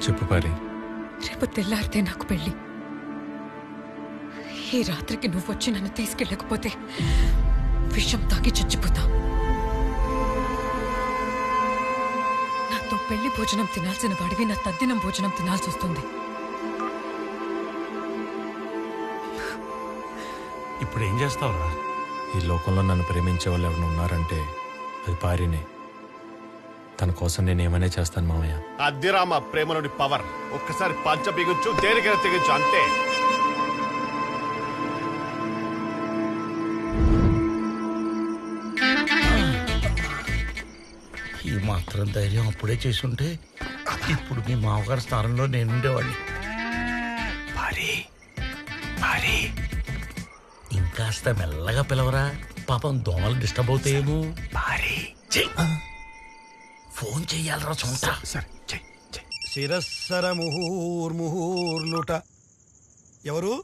చెప్పు పారి. రేపు తెల్లారితే నాకు పెళ్లి. ఈ రాత్రికి నువ్వు వచ్చి నన్ను తీసుకెళ్ళకపోతే విషం తాగి చచ్చిపోతా. నాతో పెళ్లి భోజనం తినాల్సిన వాడివి నా తద్దినం భోజనం తినాల్సి వస్తుంది. ఇప్పుడు ఏం చేస్తావురా? ఈ లోకంలో నన్ను ప్రేమించే వాళ్ళు ఎవరు ఉన్నారంటే అది పారినే. తన కోసం నేను ఏమైనా చేస్తాను మామయ్య. అద్దిరామ ప్రేమలోని పవర్. ఒక్కసారి పంచ బిగించు, దేనికైనా తెగించు, అంతే. ఈ మాత్రం ధైర్యం అప్పుడే చేసుంటే ఇప్పుడు మీ మామగారి స్థానంలో నేనుండేవాడిని. భారీ ఇంకాస్త మెల్లగా పిలవరా, పాపం దోమలు డిస్టర్బ్ అవుతాయేమో. భారీ ఫోన్ చెయ్యాలరా చూంటా. సరే శిరస్సర ముహూర్ముహూర్లుట. ఎవరు?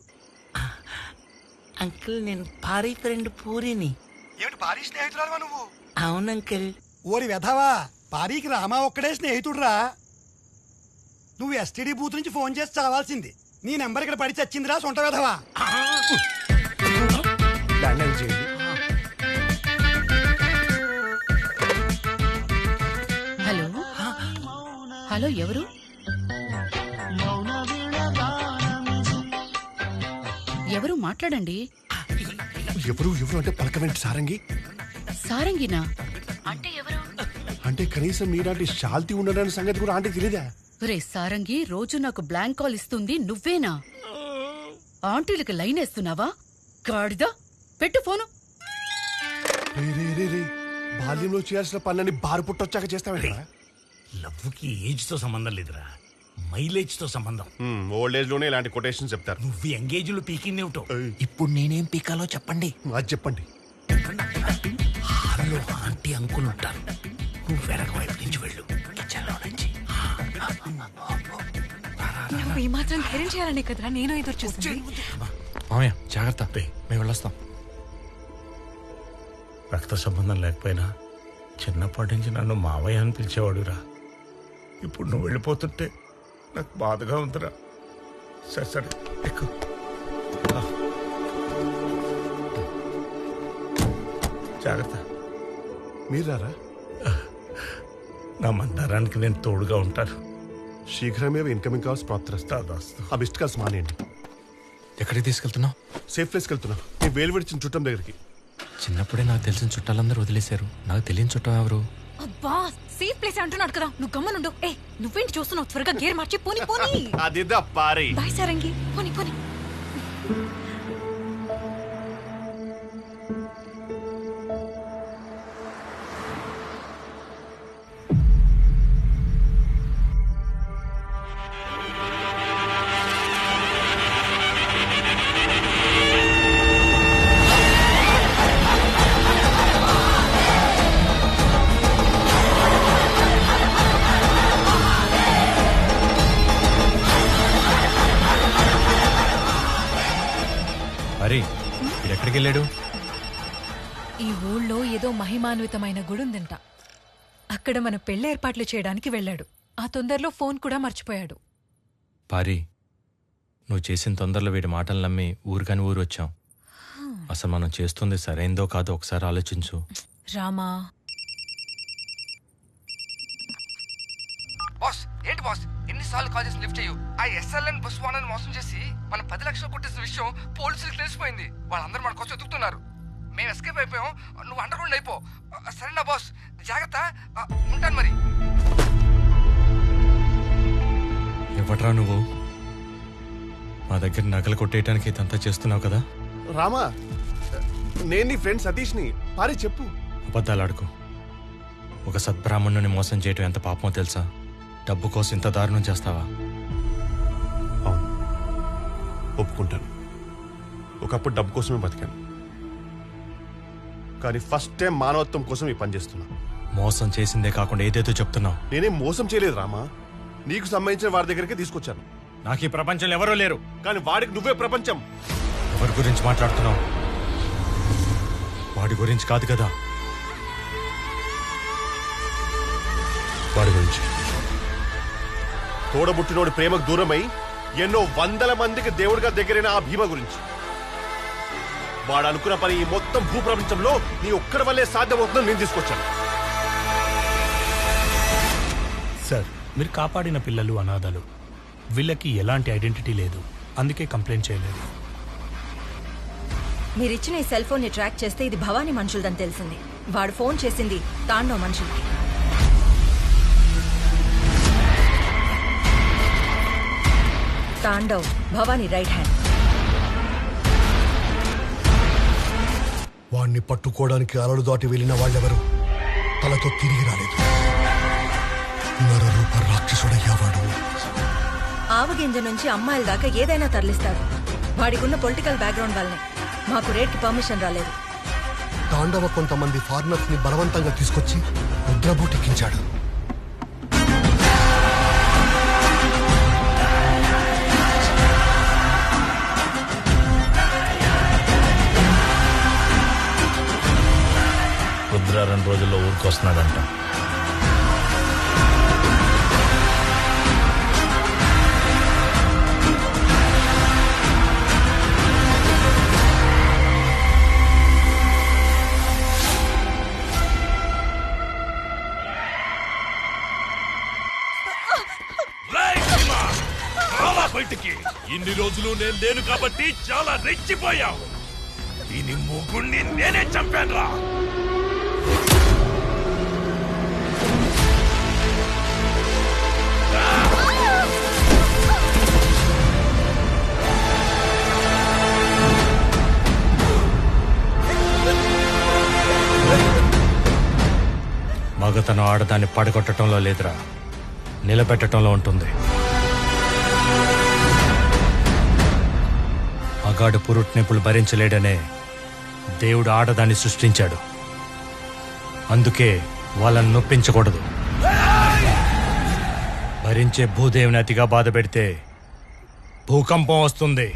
అంకుల్, నేను భారీ ఫ్రెండ్ పూరిని. ఏమిటి పారీ స్నేహితురాలువా నువ్వు? అవును అంకుల్. ఓరి వెధవా, పారీకి రామా ఒక్కడే స్నేహితుడురా. నువ్వు ఎస్టీడీ బూత్ నుంచి ఫోన్ చేసి చావాల్సింది. నీ నెంబర్ ఇక్కడ పడి చచ్చిందిరా సొంట వెధవా. హలో హలో, ఎవరు? ఎవరు మాట్లాడండి. ఎవరు అంటే పలకవేంటి సారంగి? సారంగినా అంటే ఎవరు? అంటే కనీసం మీలాంటి శాల్తీ ఉండడానికి సంగతి కూడా ఆంటీ తెలియదా? రే సారంగి, రోజు నాకు బ్లాంక్ కాల్ ఇస్తుంది నువ్వేనా? ఆంటీలకు లైన్ వేస్తున్నావా? గాడిదా, పెట్టు ఫోను. రే బాల్యంలో చేయాల్సిన పనులని బారు పుట్టొచ్చాక చేస్తావేంటి? లవ్వుకి ఏజ్ తో సంబంధం లేదురా, మైలేజ్ తో సంబంధం. ఓల్డ్ ఏజ్ లోనే ఇలాంటి కొటేషన్ చెప్తారు. నువ్వు ఎంగేజ్ లో పీకింది ఏమిటో. ఇప్పుడు నేనేం పీకాలో చెప్పండి. అది చెప్పండి. హాల్లో ఆంటీ అంకుల్ ఉంటారు, నువ్వు వెనక వైపు నుంచి వెళ్ళు, కిచెన్ లో నుంచి. నువ్వు ఈ మాత్రం ధైర్యం చేయాలని కదరా నేను ఎదురు చూస్తుంది. మామయ్య జాగ్రత్త, మేము వెళ్ళొస్తాం. రక్త సంబంధం లేకపోయినా చిన్నప్పటి నుంచి నన్ను మావయ్య అని పిలిచేవాడురా. ఇప్పుడు నువ్వు వెళ్ళిపోతుంటే నాకు బాధగా ఉందిరా. సరే ఎక్కువ జాగ్రత్త. మీరారా? నా మందారానికి నేను తోడుగా ఉంటాను. శీఘ్రమే ఇన్కమింగ్ కాల్స్ ప్రాప్తిస్తాస్తు. ఆ మిస్డ్ కాల్స్ మానేయండి. ఎక్కడికి తీసుకెళ్తున్నావు? సేఫ్ ప్లేస్కి వెళ్తున్నా. నీ వేలు విడిచిన చుట్టం దగ్గరికి. చిన్నప్పుడే నాకు తెలిసిన చుట్టాలందరూ వదిలేశారు. నాకు తెలియని చుట్టం ఎవరు? అబ్బా, సేఫ్ ప్లేస్ అంటున్నాడు కదా, నువ్వు గమ్మనుండు. ఏ నువ్వేంటి చూస్తున్నావు? త్వరగా గేర్ మార్చి పోనీ. అదిదా పారి. బాయ్ సారంగి, పోనీ. అరే ఎక్కడికి వెళ్ళాడు? ఈ ఊళ్ళో ఏదో మహిమాన్వితమైన గుడి ఉందంట. అక్కడ మన పెళ్లి ఏర్పాట్లు చేయడానికి వెళ్ళాడు. ఆ తొందరలో ఫోన్ కూడా మర్చిపోయాడు. పారి, నువ్వు చేసిన తొందరలో వీడి మాటలు నమ్మి ఊరికాని ఊరు వచ్చాం. అసలు మనం చేస్తుంది సరైందో కాదో ఒకసారి ఆలోచించు. రామా, బాస్ ఏంటి బాస్, ఎన్నిసార్లు కాల్ చేసి లిఫ్ట్ చేయు. ఆ ఎస్ఎల్ఎన్ బస్ ఓనర్ని మోసం చేసి మనం 10 లక్షలు కొట్టేసిన విషయం పోలీసులకు తెలిసిపోయింది. వాళ్ళందరూ మన కోసం ఎదుగుతున్నారు. మేము ఎస్కేప్ అయిపోయాం, నువ్వు అండర్ గ్రౌండ్ అయిపో. సరేనా బాస్, జాగ్రత్త, ఉంటాను మరి. ఎవట్రా నువ్వు? మా దగ్గర నగలు కొట్టేయటానికి ఇదంతా చేస్తున్నావు కదా? రామా, నేను నీ ఫ్రెండ్ సతీష్ని. పారి చెప్పు. అబద్ధాలు ఆడుకో. ఒక సద్బ్రాహ్మణుని మోసం చేయటం ఎంత పాపమో తెలుసా? డబ్బు కోసం ఇంత దారుణం చేస్తావా? అవును, ఒప్పుకుంటాను. ఒకప్పుడు డబ్బు కోసమే బతికాను, కానీ ఫస్ట్ టైం మానవత్వం కోసం ఈ పని చేస్తున్నా. మోసం చేసిందే కాకుండా ఏదేదో చెప్తున్నావు. నేనేం మోసం చేయలేదు రామా, నీకు సంబంధించిన వారి దగ్గరికి తీసుకొచ్చాను. నాకు ఈ ప్రపంచంలో ఎవరూ లేరు. కానీ వాడికి నువ్వే ప్రపంచం. ఎవరి గురించి మాట్లాడుతున్నావు? వాడి గురించి కాదు కదా, వాడి గురించి. తోడబుట్టినోడి ప్రేమకు దూరమై ఎన్నో వందల మందికి దేవుడిగా దగ్గరైన ఆ భీమ గురించి. వాడు అనుకున్న పని ఈ మొత్తం భూప్రపంచంలో నీ ఒక్కడి వల్లే సాధ్యమవుతుందని నేను తీసుకొచ్చాను. సార్, మీరు కాపాడిన పిల్లలు అనాథలు. వీళ్ళకి ఎలాంటి ఐడెంటిటీ లేదు, అందుకే కంప్లైంట్ చేయలేదు. మీరిచ్చిన ఈ సెల్ ఫోన్ ని ట్రాక్ చేస్తే ఇది భవానీ మనుషులదని తెలిసింది. వాడు ఫోన్ చేసింది తాండవ్ మనుషులకి. Tandav Bhavani right hand. వాణ్ణి పట్టుకోవడానికి అలలు దాటి వెళ్ళిన వాళ్ళెవరు తలతో తిరిగి రాలేదు. నరరూప రాక్షసుడయ్యావాడు. ఆవగింజ నుంచి అమ్మాయిల దాకా ఏదైనా తరలిస్తాడు. వాడికున్న పొలిటికల్ బ్యాక్గ్రౌండ్ వల్లనే మాకు రేట్కి పర్మిషన్ రాలేదు. తాండవ కొంతమంది ఫారినర్స్ ని బలవంతంగా తీసుకొచ్చి ముద్రబోటెక్కించాడు. రుద్ర 2 రోజుల్లో ఊరికి వస్తున్నాడంట. బయటికి ఇన్ని రోజులు నేను లేను కాబట్టి చాలా రెచ్చిపోయావు. దీని ముగ్గురిని నేనే చంపాను రా. మగతను ఆడదాన్ని పడగొట్టడంలో లేదురా, నిలబెట్టడంలో ఉంటుంది. మగాడు పురుట్నొప్పులు భరించలేడనే దేవుడు ఆడదాన్ని సృష్టించాడు. అందుకే వాళ్ళని నొప్పించకూడదు. భరించే భూదేవిని అతిగా బాధ పెడితే భూకంపం వస్తుంది.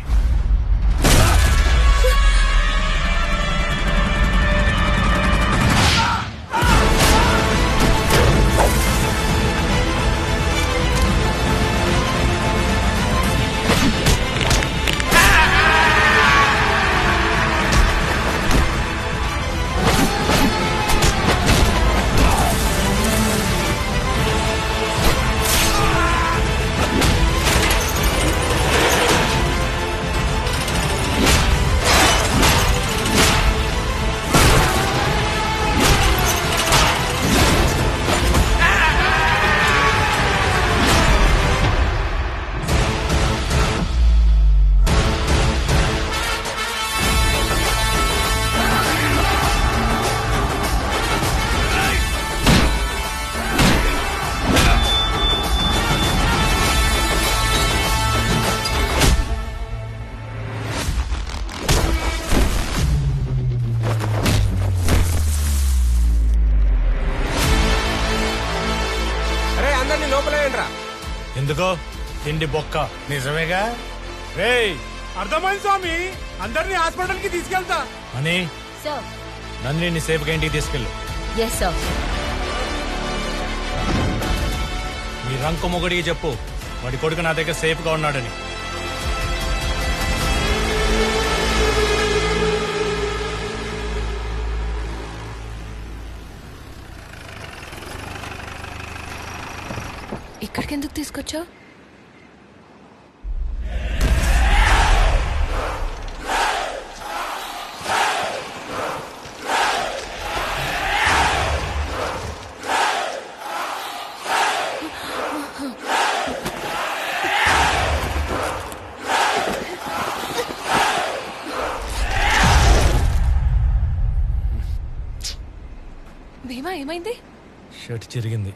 ఎందుకో తిండి బొక్క. నిజమేగా? రేయ్, అర్థమైంది స్వామి, అందరినీ హాస్పిటల్ కి తీసుకెళ్తా అని సార్. నందిని సేఫ్గా ఇంటికి తీసుకెళ్ళు. Yes sir. మీ రంకు మొగుడికి చెప్పు వాడి కొడుకు నా దగ్గర సేఫ్గా ఉన్నాడని. ఇక్కడికి ఎందుకు తీసుకొచ్చావు? భీమా, ఏమైంది? షర్ట్ చిరిగింది.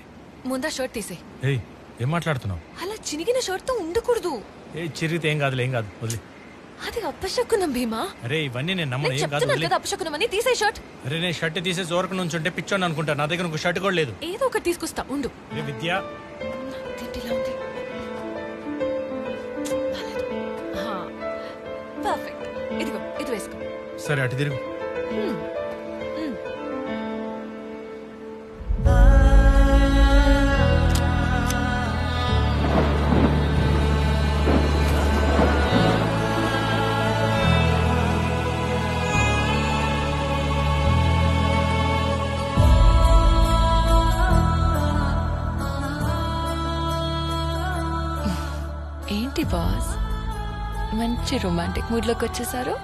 ముందా షర్ట్ తీసే. ఏయ్, ఏం మాట్లాడుతున్నావు? అలా చినిగిన షర్ట్ తో ఉండకూడదు. ఏ చిరిగితే ఏం కాదులే, ఏం కాదు, వదిలే. అది అప్పశకునం భీమా. అరే ఇవన్నీ నేను నమ్మను, నేను ఏం కాదు, చెప్తున్నాను వదిలే. కదా అప్పశకునం అని. తీసే షర్ట్. అరే నేను షర్ట్ తీసేసి ఓరకు నుంచి ఉంటే పిచ్చోని అనుకుంటా. నా దగ్గర ఇంకో షర్ట్ కూడా లేదు. ఏదో ఒకటి తీసుకొస్తా ఉండు. రే విద్య, తింటిలా ఉంది. బాలేదు. పర్ఫెక్ట్. ఇదిగో ఇది వేసుకో. సరే అటు తిరుగు. ఏంటి బాస్ మంచి రొమాంటిక్ మూడ్లోకి వచ్చేసారు?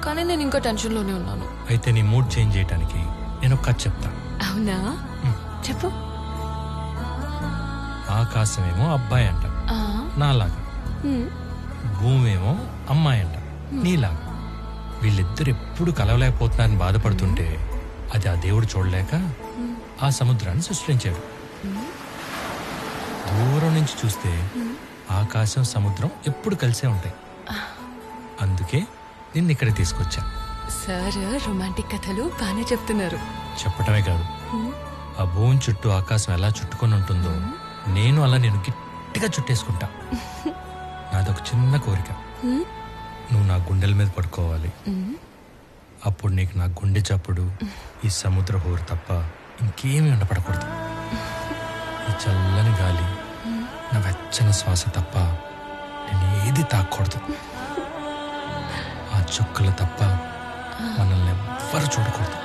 కానీ నేను ఇంకా టెన్షన్లోనే ఉన్నాను. అయితే నీ మూడ్ చేంజ్ చేయడానికి నేను ఒక కథ చెప్తా. అవునా? చెప్పు. ఆకాశమేమో అబ్బాయి అంట ఆ, నాలాగా, భూమి ఏమో అమ్మాయి అంట నీలాగా. వీళ్ళిద్దరు ఎప్పుడు కలవలేకపోతున్నారని బాధపడుతుంటే అది ఆ దేవుడు చూడలేక ఆ సముద్రాన్ని సృష్టించాడు. దూరం నుంచి చూస్తే ఆకాశం సముద్రం ఎప్పుడు కలిసే ఉంటాయి. అందుకే నిన్ను ఇక్కడ తీసుకొచ్చా. సార్ రొమాంటిక్ కథలు బాగానే చెప్తున్నారు. చెప్పటమే కాదు, ఆ భూమి చుట్టూ ఆకాశం ఎలా చుట్టుకొని ఉంటుందో నేను అలా నేను గట్టిగా చుట్టేసుకుంటా. నాదొక చిన్న కోరిక, నువ్వు నా గుండెల మీద పడుకోవాలి. అప్పుడు నీకు నా గుండె చప్పుడు, ఈ సముద్ర హోరు తప్ప ఇంకేమీ ఉండపడకూడదు. ఈ చల్లని గాలి, నా వెచ్చని శ్వాస తప్ప నేను ఏది తాకూడదు. ఆ చుక్కలు తప్ప మనల్ని ఎవ్వరు చూడకూడదు.